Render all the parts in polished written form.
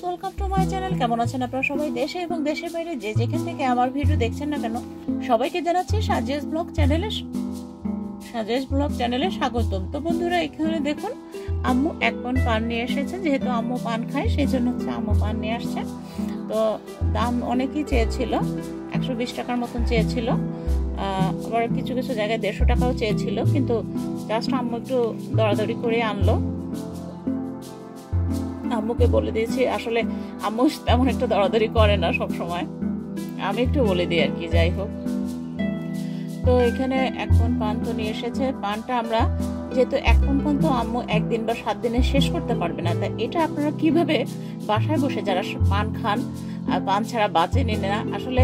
Welcome to my channel. কেমন আছেন আপনারা সবাই? দেশে এবং দেশের বাইরে যে যেখান থেকে আমার ভিডিও দেখছেন না কেন, সবাইকে জানাচ্ছি সাজেশ ব্লগ চ্যানেলে স্বাগতম। তো বন্ধুরা, এখানে দেখুন আম্মু 1 পন পান নিয়ে এসেছে। যেহেতু আম্মু পান খায় সেই জন্য হচ্ছে আম্মু পান নিয়ে আসছে। তো দাম অনেকই চেয়েছিল, 120 টাকার মতন চেয়েছিল, আবার কিছু কিছু জায়গায় 150 টাকাও চেয়েছিল, কিন্তু জাস্ট আম্মু একটু দরাদরি করে আনলো। আম্মুকে বলে দিয়েছি, আসলে আম্মু তেমন একটা দরাদরি করে না সব সময়, আমি একটু বলে দিই আর কি। যাই হোক, তো এখানে 1 পন পান তো নিয়ে এসেছে। পানটা আমরা যেহেতু 1 পন পান তো আম্মু 1 দিন বা 7 দিনে শেষ করতে পারবে না, তাই এটা আপনারা কিভাবে বাসায় বসে যারা পান খান আর পান ছাড়া বাঁচেনি না, আসলে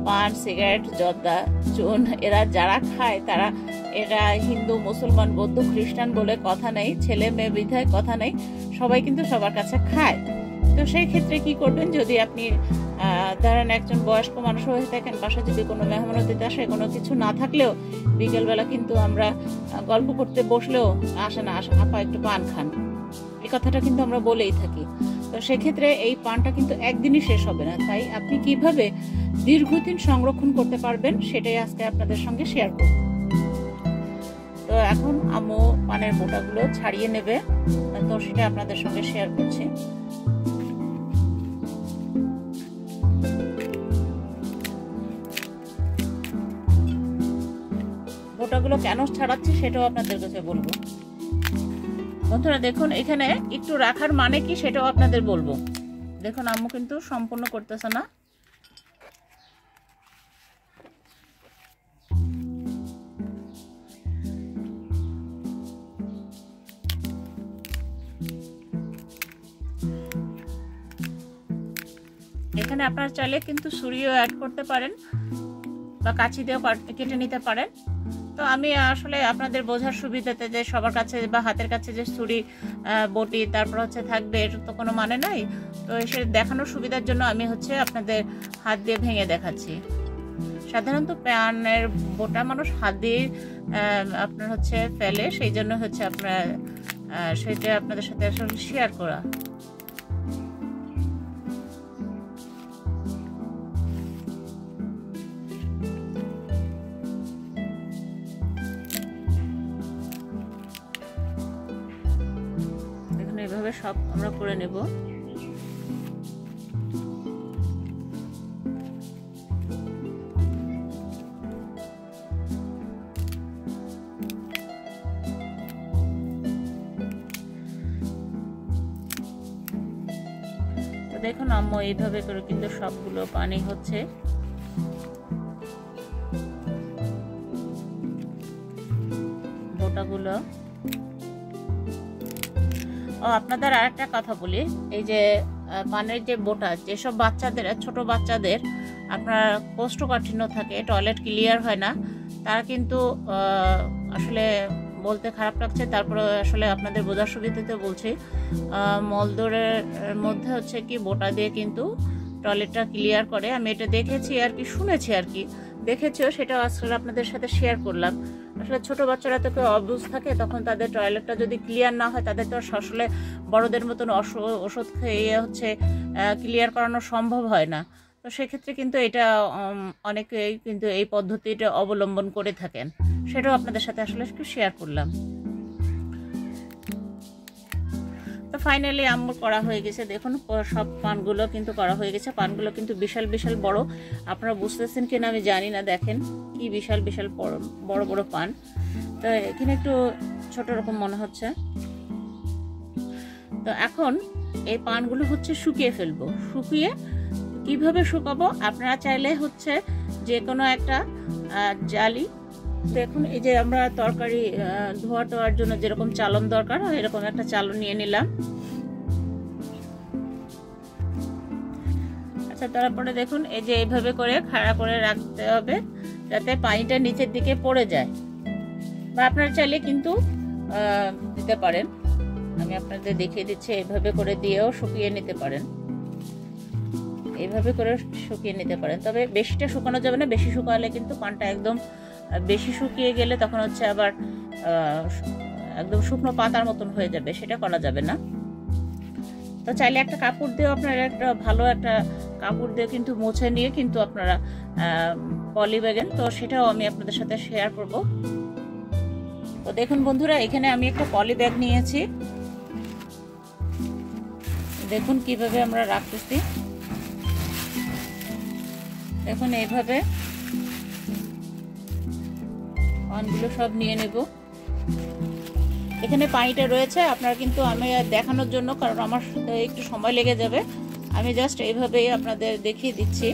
পান, সিগারেট, জর্দা, চুন এরা যারা খায় তারা, এরা হিন্দু, মুসলমান, বৌদ্ধ, খ্রিস্টান বলে কথা নেই, ছেলে মেয়ে বিধায় কথা নেই, সবাই কিন্তু সবার কাছে খায়। তো সেই ক্ষেত্রে কি করবেন, যদি আপনি ধরেন একজন বয়স্ক মানুষ হয়ে থাকেন, বাসায় যদি কোনো মেহমান অতিথি আসে, কোনো কিছু না থাকলেও বিকেলবেলা কিন্তু আমরা গল্প করতে বসলেও আসে না, আপা একটু পান খান, এই কথাটা কিন্তু আমরা বলেই থাকি। তো সেক্ষেত্রে এই পানটা কিন্তু একদিনই শেষ হবে না, তাই আপনি কিভাবে দীর্ঘদিন সংরক্ষণ করতে পারবেন সেটাই আজকে আপনাদের সঙ্গে শেয়ার করব। তো এখন আম্মু পানের বোটাগুলো ছাড়িয়ে নেবে, তো সেটা আপনাদের সঙ্গে শেয়ার করছি। বোটাগুলো কেন ছাড়াচ্ছি সেটাও আপনাদের কাছে বলবো। বন্ধুরা দেখুন, এখানে একটু রাখার মানে কি সেটাও আপনাদের বলবো। দেখুন আম্মু কিন্তু সম্পূর্ণ করতেছে না। এখানে আপনারা চাইলে কিন্তু ছুরিও অ্যাড করতে পারেন বা কাঁচি দিয়েও কেটে নিতে পারেন। তো আমি আসলে আপনাদের বোঝার সুবিধাতে, যে সবার কাছে বা হাতের কাছে যে ছুরি, বটি, তারপর হচ্ছে থাকবে, এর তো কোনো মানে নাই। তো এসে দেখানোর সুবিধার জন্য আমি হচ্ছে আপনাদের হাত দিয়ে ভেঙে দেখাচ্ছি। সাধারণত প্যানের বোটা মানুষ হাত দিয়ে আপনার হচ্ছে ফেলে, সেই জন্য হচ্ছে আপনার সেটা আপনাদের সাথে আসলে শেয়ার করা। এভাবে সব আমরা করে নেব। তো দেখুন আম্মু এইভাবে করে কিন্তু সবগুলো পানি হচ্ছে বোটাগুলো। ও আপনাদের আরেকটা কথা বলি, এই যে পানের যে বোটা, যেসব বাচ্চাদের, ছোট বাচ্চাদের আপনার কোষ্ঠকাঠিন্য থাকে, টয়লেট ক্লিয়ার হয় না, তারা কিন্তু আসলে বলতে খারাপ লাগছে, তারপরে আসলে আপনাদের বোঝার সুবিধাতে বলছি, মলদোরের মধ্যে হচ্ছে কি বোটা দিয়ে কিন্তু টয়লেটটা ক্লিয়ার করে। আমি এটা দেখেছি আর কি, শুনেছি আর কি, দেখেছিও, সেটা আসলে আপনাদের সাথে শেয়ার করলাম। আসলে ছোট বাচ্চারা তো অবুঝ থাকে, তখন তাদের টয়লেটটা যদি ক্লিয়ার না হয়, তাদের তো আসলে বড়দের মতন ওষুধ খেয়ে হচ্ছে ক্লিয়ার করানো সম্ভব হয় না। তো সেক্ষেত্রে কিন্তু এটা অনেকেই কিন্তু এই পদ্ধতিটা অবলম্বন করে থাকেন, সেটাও আপনাদের সাথে আসলে একটু শেয়ার করলাম। তো ফাইনালি আম্মুর করা হয়ে গেছে। দেখুন সব পানগুলো কিন্তু করা হয়ে গেছে। পানগুলো কিন্তু বিশাল বিশাল বড়, আপনারা বুঝতেছেন কিনা আমি জানি না। দেখেন কি বিশাল বিশাল বড় বড় পান। তো এখানে একটু ছোট রকম মনে হচ্ছে। তো এখন এই পানগুলো হচ্ছে শুকিয়ে ফেলবো। শুকিয়ে কিভাবে শুকাবো, আপনারা চাইলে হচ্ছে যে কোনো একটা জালি, দেখুন এই যে আমরা তরকারি ধোয়া টোয়ার জন্য যেরকম চালন দরকার হয়, এরকম একটা চালন নিয়ে নিলাম। আচ্ছা, তারপরে দেখুন এই যে এইভাবে করে খাড়া করে রাখতে হবে, যাতে পানিটা নিচের দিকে পড়ে যায়। বা আপনারা চাইলে কিন্তু দিতে পারেন, আমি আপনাদের দেখিয়ে দিচ্ছি, এইভাবে করে দিয়েও শুকিয়ে নিতে পারেন, এইভাবে করে শুকিয়ে নিতে পারেন। তবে বেশিটা শুকানো যাবে না, বেশি শুকালে কিন্তু পানটা একদম, বেশি শুকিয়ে গেলে তখন হচ্ছে আবার একদম শুকনো পাতার মতন হয়ে যাবে, সেটা করা যাবে না। তো চাইলে একটা কাপড় দিয়েও আপনারা একটা ভালো একটা কাপড় দিয়ে কিন্তু মুছে নিয়ে কিন্তু আপনারা পলি ব্যাগেন, তো সেটাও আমি আপনাদের সাথে শেয়ার করব। তো দেখুন বন্ধুরা, এখানে আমি একটা পলি ব্যাগ নিয়েছি, দেখুন কিভাবে আমরা রাখতেছি। দেখুন এইভাবে পানগুলো সব নিয়ে নেব। এখানে পানিটা রয়েছে, আপনারা কিন্তু আমি দেখানোর জন্য, কারণ আমার একটু সময় লেগে যাবে, আমি জাস্ট এইভাবেই আপনাদের দেখিয়ে দিচ্ছি।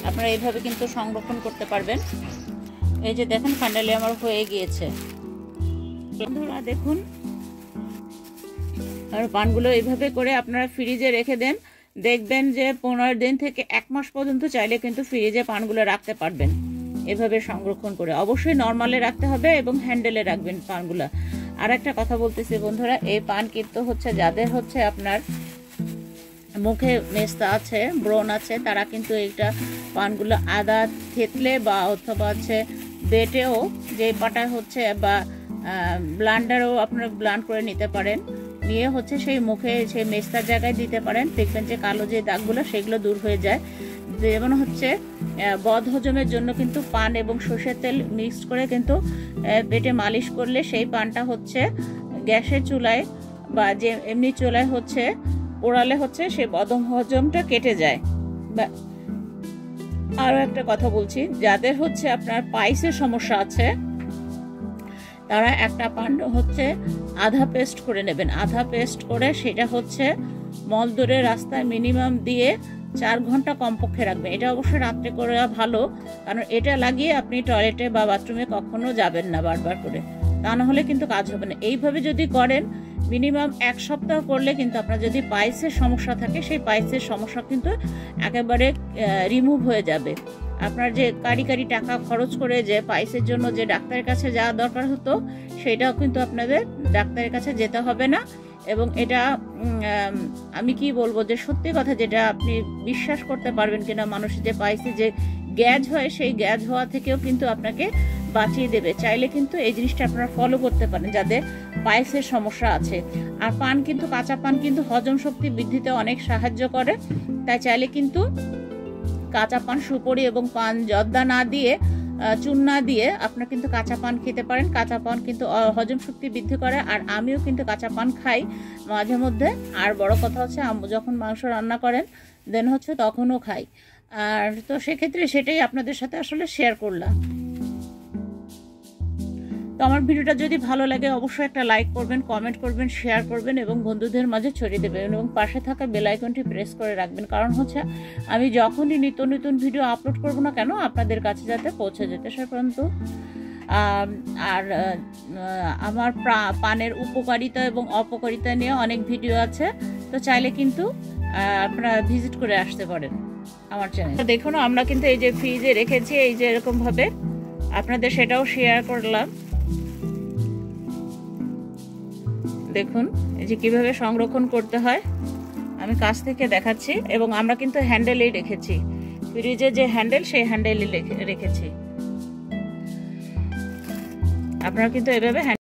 আপনারা এইভাবে কিন্তু সংরক্ষণ করতে পারবেন। এই যে দেখেন ফাইনালি আমার হয়ে গিয়েছে। বন্ধুরা দেখুন, আর পানগুলো এইভাবে করে আপনারা ফ্রিজে রেখে দেন, দেখবেন যে 15 দিন থেকে 1 মাস পর্যন্ত চাইলে কিন্তু ফ্রিজে পানগুলো রাখতে পারবেন এভাবে সংরক্ষণ করে। অবশ্যই নর্মালে রাখতে হবে এবং হ্যান্ডেলে রাখবেন পানগুলো। আর একটা কথা বলতেছি বন্ধুরা, এই পান কিন্তু হচ্ছে যাদের হচ্ছে আপনার মুখে মেস্তা আছে, ব্রণ আছে, তারা কিন্তু এইটা পানগুলো আদা থেতলে বা অথবা হচ্ছে বেটেও, যে পাটা হচ্ছে বা ব্লান্ডারও আপনারা ব্লান্ড করে নিতে পারেন, নিয়ে হচ্ছে সেই মুখে সেই মেস্তার জায়গায় দিতে পারেন। দেখবেন যে কালো যে দাগগুলো সেগুলো দূর হয়ে যায়। যেমন হচ্ছে বদ হজমের জন্য কিন্তু পান এবং সর্ষের তেল মিক্স করে কিন্তু পেটে মালিশ করলে সেই পানটা হচ্ছে গ্যাসের চুলায় বা যে এমনি চুলায় হচ্ছে পোড়ালে হচ্ছে সেই বদ হজমটা কেটে যায়। আরও একটা কথা বলছি, যাদের হচ্ছে আপনার পাইসের সমস্যা আছে তারা একটা পান হচ্ছে আধা পেস্ট করে নেবেন। আধা পেস্ট করে সেটা হচ্ছে মলদ্বারের রাস্তায় মিনিমাম দিয়ে 4 ঘন্টা কমপক্ষে রাখবেন। এটা অবশ্যই রাত্রে করে ভালো, কারণ এটা লাগিয়ে আপনি টয়লেটে বা বাথরুমে কখনো যাবেন না বারবার করে, তা না হলে কিন্তু কাজ হবে না। এইভাবে যদি করেন মিনিমাম 1 সপ্তাহ করলে কিন্তু আপনার যদি পাইসের সমস্যা থাকে সেই পাইসের সমস্যা কিন্তু একেবারে রিমুভ হয়ে যাবে। আপনার যে কারি টাকা খরচ করে যে পাইসের জন্য যে ডাক্তারের কাছে যাওয়া দরকার হতো, সেটাও কিন্তু আপনাদের ডাক্তারের কাছে যেতে হবে না। এবং এটা আমি কি বলবো, যে সত্যি কথা, যেটা আপনি বিশ্বাস করতে পারবেন কিনা, মানুষের যে পাইসে যে গ্যাজ হয় সেই গ্যাজ হওয়া থেকেও কিন্তু আপনাকে বাঁচিয়ে দেবে। চাইলে কিন্তু এই জিনিসটা আপনারা ফলো করতে পারেন যাদের পাইসের সমস্যা আছে। আর পান কিন্তু, কাঁচা পান কিন্তু হজম শক্তি বৃদ্ধিতে অনেক সাহায্য করে, তাই চাইলে কিন্তু কাঁচা পান, সুপারি এবং পান জর্দা না দিয়ে, চুন না দিয়ে আপনারা কিন্তু কাঁচা পান খেতে পারেন। কাঁচা পান কিন্তু হজম শক্তি বৃদ্ধি করে, আর আমিও কিন্তু কাঁচা পান খাই মাঝে মধ্যে। আর বড় কথা হচ্ছে আম্মু যখন মাংস রান্না করেন দেন হচ্ছে তখনও খাই। আর তো সেক্ষেত্রে সেটাই আপনাদের সাথে আসলে শেয়ার করলাম। তো আমার ভিডিওটা যদি ভালো লাগে অবশ্যই একটা লাইক করবেন, কমেন্ট করবেন, শেয়ার করবেন এবং বন্ধুদের মাঝে ছড়িয়ে দেবেন এবং পাশে থাকা বেল আইকনটি প্রেস করে রাখবেন, কারণ হচ্ছে আমি যখনই নিত্য নতুন ভিডিও আপলোড করব না কেন আপনাদের কাছে যাতে পৌঁছে যেতে। সে পর্যন্ত আর আমার পানের উপকারিতা এবং অপকারিতা নিয়ে অনেক ভিডিও আছে, তো চাইলে কিন্তু আপনারা ভিজিট করে আসতে পারেন আমার চ্যানেল। দেখুন আমরা কিন্তু এই যে ফ্রিজে রেখেছি, এই যে এরকম ভাবে আপনাদের সেটাও শেয়ার করলাম। দেখুন এই যে কিভাবে সংরক্ষণ করতে হয় আমি কাছ থেকে দেখাচ্ছি, এবং আমরা কিন্তু হ্যান্ডেলেই রেখেছি, ফ্রিজে যে হ্যান্ডেল সেই হ্যান্ডেলই রেখেছি। আপনারা কিন্তু এভাবে